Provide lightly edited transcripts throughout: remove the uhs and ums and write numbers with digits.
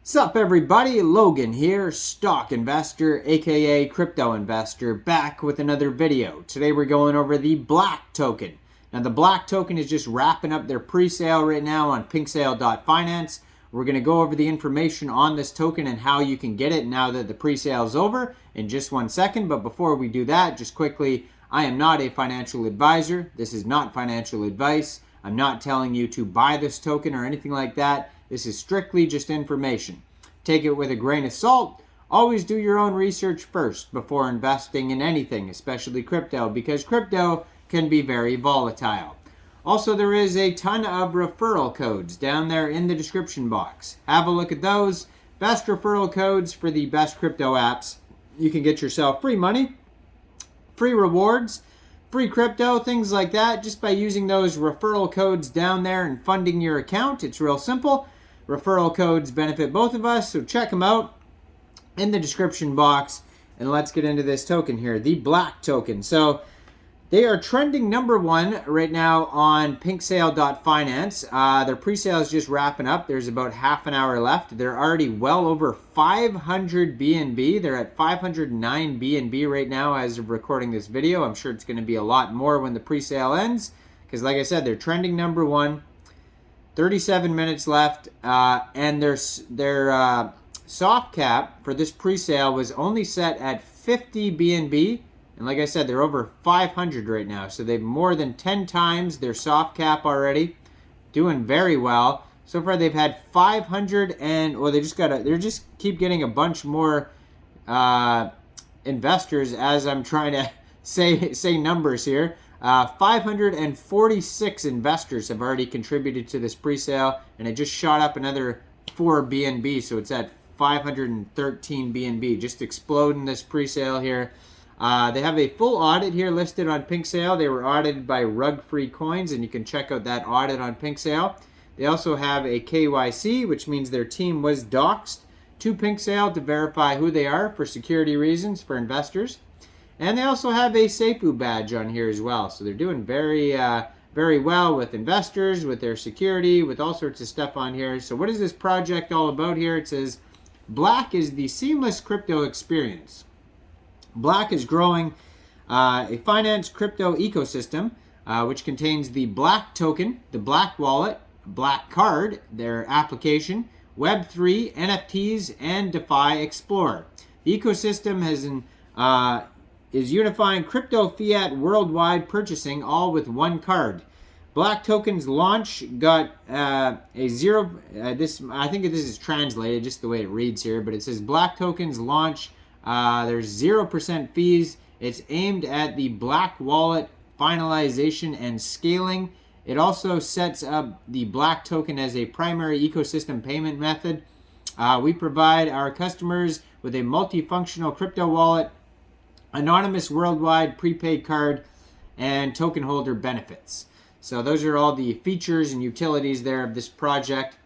Sup everybody, Logan here, stock investor aka crypto investor, back with another video. Today we're going over the Black token. Now the Black token is just wrapping up their pre-sale right now on pinksale.finance. We're going to go over the information on this token and how you can get it now that the pre-sale is over in just 1 second. But before we do that, just quickly, I am not a financial advisor. This is not financial advice. I'm not telling you to buy this token or anything like that. This is strictly just information. Take it with a grain of salt. Always do your own research first before investing in anything, especially crypto, because crypto can be very volatile. Also, there is a ton of referral codes down there in the description box. Have a look at those. Best referral codes for the best crypto apps. You can get yourself free money, free rewards, free crypto, things like that, just by using those referral codes down there and funding your account. It's real simple. Referral codes benefit both of us, so check them out in the description box. And let's get into this token here, the Black token. So they are trending #1 right now on pinksale.finance. Their pre-sale is just wrapping up. There's about half an hour left. They're already well over 500 BNB. They're at 509 BNB right now as of recording this video. I'm sure it's going to be a lot more when the pre-sale ends, because like I said, they're trending #1. 37 minutes left, and their soft cap for this pre-sale was only set at 50 BNB. And like I said, they're over 500 right now. So they've more than 10 times their soft cap already. Doing very well. So far they've had 500 and, well, they just keep getting a bunch more investors as I'm trying to say numbers here. 546 investors have already contributed to this pre-sale, and it just shot up another 4 BNB, so it's at 513 BNB, just exploding this pre-sale here. They have a full audit here listed on PinkSale. They were audited by Rug Free Coins, and you can check out that audit on PinkSale. They also have a KYC, which means their team was doxed to PinkSale to verify who they are for security reasons for investors. And they also have a Seifu badge on here as well. So they're doing very well with investors, with their security, with all sorts of stuff on here. So what is this project all about here? It says, Black is the seamless crypto experience. Black is growing a finance crypto ecosystem, which contains the Black token, the Black wallet, Black card, their application, Web3, NFTs, and DeFi Explorer. The ecosystem is unifying crypto fiat worldwide purchasing all with one card. Black token's launch got I think this is translated just the way it reads here, but it says Black token's launch, there's 0% fees. It's aimed at the Black wallet finalization and scaling. It also sets up the Black token as a primary ecosystem payment method. We provide our customers with a multifunctional crypto wallet, anonymous worldwide prepaid card, and token holder benefits. So those are all the features and utilities there of this project.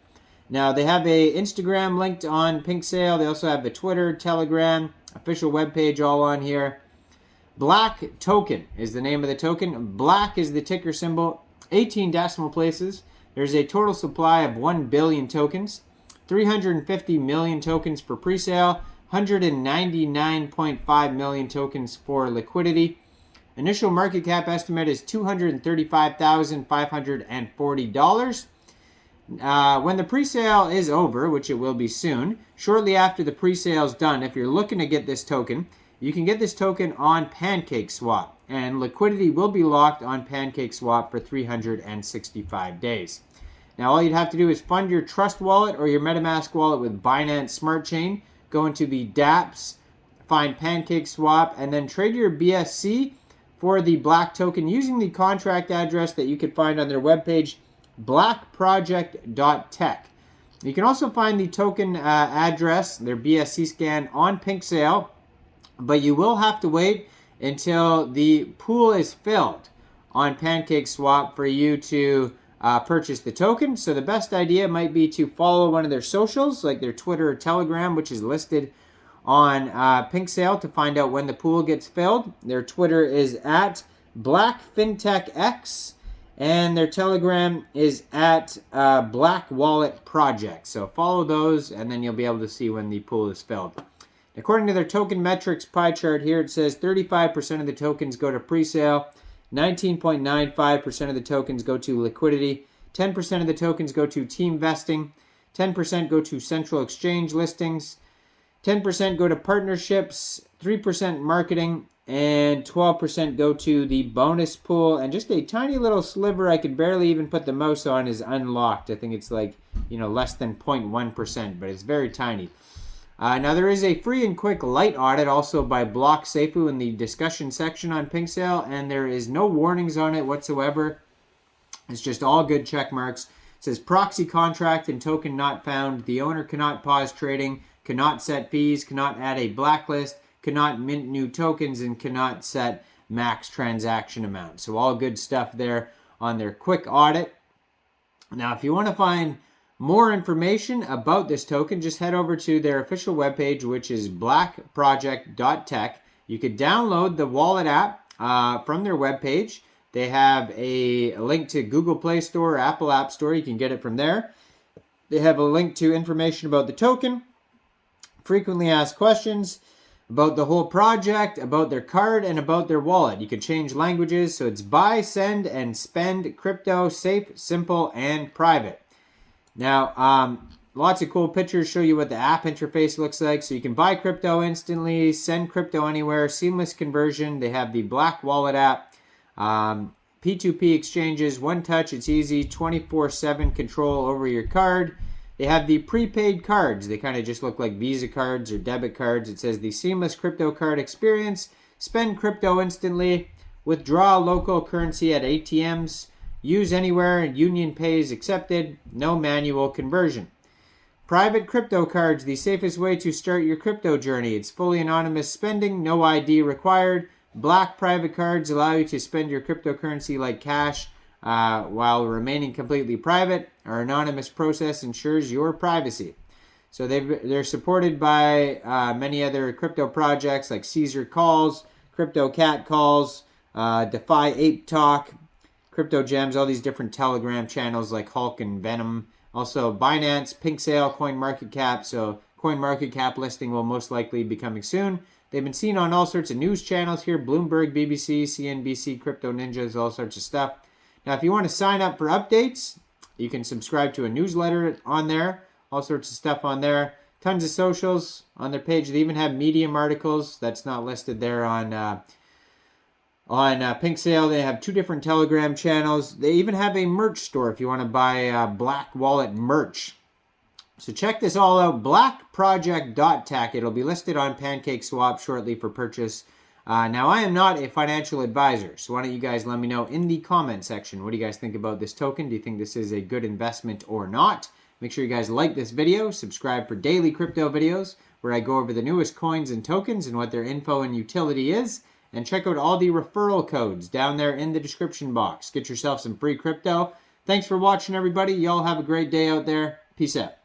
Now they have a Instagram linked on PinkSale. They also have a Twitter, Telegram, official webpage all on here. Black token is the name of the token. Black is the ticker symbol. 18 decimal places. There's a total supply of 1 billion tokens. 350 million tokens for pre-sale. 199.5 million tokens for liquidity. Initial market cap estimate is $235,540. When the pre-sale is over, which it will be soon, shortly after the pre-sale is done, if you're looking to get this token, you can get this token on PancakeSwap, and liquidity will be locked on PancakeSwap for 365 days. Now all you'd have to do is fund your Trust wallet or your MetaMask wallet with Binance Smart Chain. Go into the dApps, find PancakeSwap, and then trade your BSC for the Black token using the contract address that you can find on their webpage, blackproject.tech. You can also find the token address, their BSC scan, on PinkSale, but you will have to wait until the pool is filled on PancakeSwap for you to purchase the token. So the best idea might be to follow one of their socials, like their Twitter or Telegram, which is listed on PinkSale, to find out when the pool gets filled. Their Twitter is at BlackFintechX, And their Telegram is at Black Wallet Project. So follow those, and then you'll be able to see when the pool is filled. According to their token metrics pie chart here, it says 35% of the tokens go to pre-sale, 19.95% of the tokens go to liquidity, 10% of the tokens go to team vesting, 10% go to central exchange listings, 10% go to partnerships, 3% marketing, and 12% go to the bonus pool. And just a tiny little sliver I could barely even put the mouse on is unlocked. I think it's like, less than 0.1%, but it's very tiny. Now, there is a free and quick light audit also by Block Seifu in the discussion section on PinkSale, and there is no warnings on it whatsoever. It's just all good check marks. It says proxy contract and token not found. The owner cannot pause trading, cannot set fees, cannot add a blacklist, cannot mint new tokens, and cannot set max transaction amount. So all good stuff there on their quick audit. Now, if you want to find more information about this token, just head over to their official webpage, which is blackproject.tech. You could download the wallet app from their webpage. They have a link to Google Play Store, Apple App Store. You can get it from there. They have a link to information about the token, frequently asked questions, about the whole project, about their card, and about their wallet. You can change languages, so it's buy, send, and spend crypto, safe, simple, and private. Now, lots of cool pictures show you what the app interface looks like. So you can buy crypto instantly, send crypto anywhere, seamless conversion. They have the Black Wallet app, P2P exchanges, one touch, it's easy, 24/7 control over your card. They have the prepaid cards. They kind of just look like Visa cards or debit cards. It says the seamless crypto card experience, spend crypto instantly, withdraw local currency at ATMs, use anywhere, and Union Pay is accepted. No manual conversion. Private crypto cards, the safest way to start your crypto journey. It's fully anonymous spending, no ID required. Black private cards allow you to spend your cryptocurrency like cash while remaining completely private. Our anonymous process ensures your privacy. So they're supported by many other crypto projects like Caesar Calls, Crypto Cat Calls, Defy Ape Talk, Crypto Gems, all these different Telegram channels like Hulk and Venom. Also Binance, PinkSale, CoinMarketCap. So CoinMarketCap listing will most likely be coming soon. They've been seen on all sorts of news channels here, Bloomberg, BBC, CNBC, Crypto Ninjas, all sorts of stuff. Now, if you want to sign up for updates, you can subscribe to a newsletter on there, all sorts of stuff on there. Tons of socials on their page. They even have Medium articles that's not listed there on PinkSale. They have 2 different Telegram channels. They even have a merch store if you want to buy Black Wallet merch. So check this all out, blackproject.tech. It'll be listed on PancakeSwap shortly for purchase. Now, I am not a financial advisor, so why don't you guys let me know in the comment section. What do you guys think about this token? Do you think this is a good investment or not? Make sure you guys like this video, subscribe for daily crypto videos where I go over the newest coins and tokens and what their info and utility is. And check out all the referral codes down there in the description box. Get yourself some free crypto. Thanks for watching, everybody. Y'all have a great day out there. Peace out.